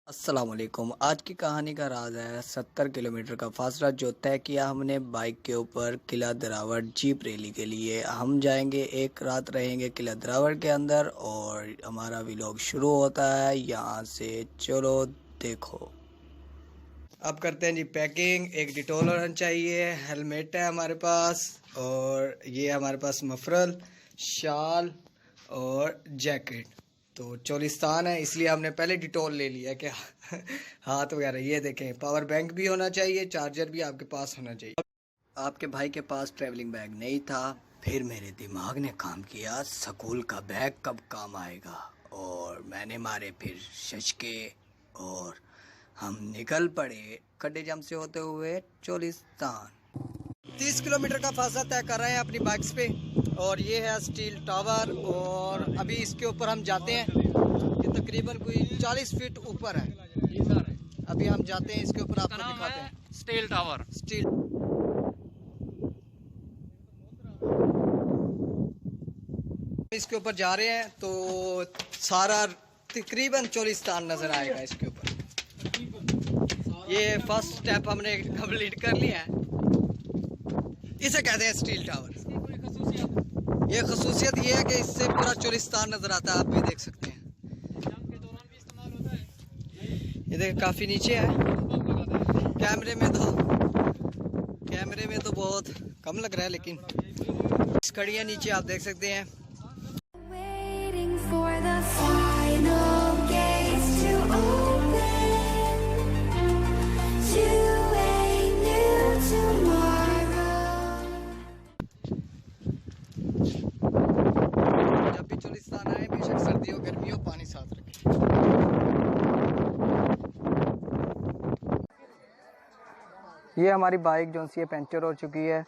अस्सलाम वालेकुम। आज की कहानी का राज है 70 किलोमीटर का फासला जो तय किया हमने बाइक के ऊपर किला दरावट जीप रैली के लिए। हम जाएंगे, एक रात रहेंगे किला दरावट के अंदर और हमारा व्लॉग शुरू होता है यहाँ से। चलो देखो। अब करते हैं जी पैकिंग। एक डिटोल होना चाहिए, हेलमेट है हमारे पास और ये हमारे पास मफरल, शाल और जैकेट। तो चोलिस्तान है इसलिए हमने पहले डिटोल ले लिया क्या हाथ वगैरह। ये देखें, पावर बैंक भी होना चाहिए, चार्जर भी आपके पास होना चाहिए। आपके भाई के पास ट्रैवलिंग बैग नहीं था, फिर मेरे दिमाग ने काम किया स्कूल का बैग कब काम आएगा, और मैंने मारे फिर शशके और हम निकल पड़े खड्डे जम से होते हुए चोलिस्तान। 30 किलोमीटर का फासला तय कर रहे हैं अपनी बाइक्स पे और ये है स्टील टावर। और अभी इसके ऊपर हम जाते हैं, ये तकरीबन कोई 40 फीट ऊपर है। अभी हम जाते हैं इसके ऊपर, आपको दिखाते हैं स्टील टावर। स्टील इसके ऊपर जा रहे हैं तो सारा तकरीबन चोलिस्तान नजर आएगा इसके ऊपर। ये फर्स्ट स्टेप हमने कंप्लीट कर लिया है, इसे कहते हैं स्टील टावर। ये खसूसियत ये है कि इससे पूरा चोलिस्तान नजर आता है, आप भी देख सकते हैं। ये देख काफी नीचे है, कैमरे में तो बहुत कम लग रहा है, लेकिन इस खड़ियाँ नीचे आप देख सकते हैं। जब भी चोलिस्तान आए, बेशक सर्दी हो गर्मी हो, पानी साथ रखें। ये हमारी बाइक जो सी पंचर हो चुकी है।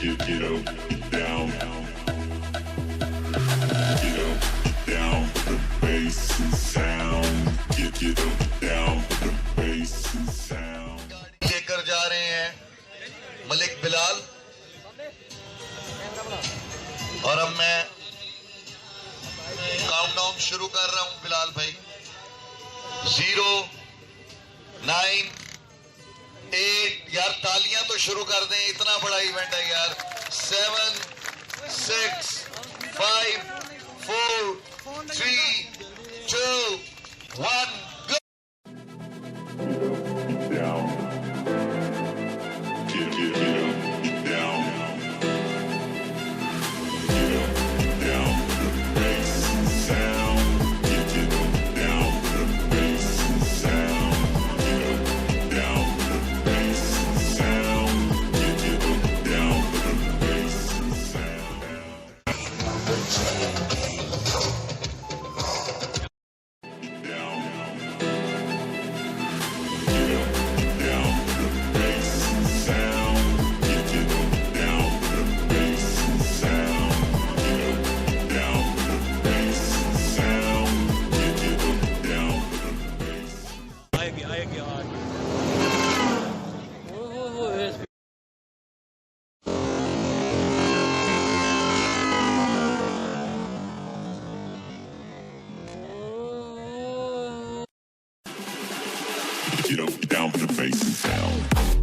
Get down. Get down. Get down. The bass and sound. Get down. The bass and sound. लेकर जा रहे हैं मलिक बिलाल, और अब मैं काउंटडाउन शुरू कर रहा हूं बिलाल भाई। 0, 9, 8, यार तालियां तो शुरू कर दें, इतना बड़ा इवेंट है यार। 7, 6, 5, 4, 3, 2, 1, go! Get down. Get down. Get down. The bass and sound. Get down. The bass and sound. आएगी Get up, down for the bass and sound.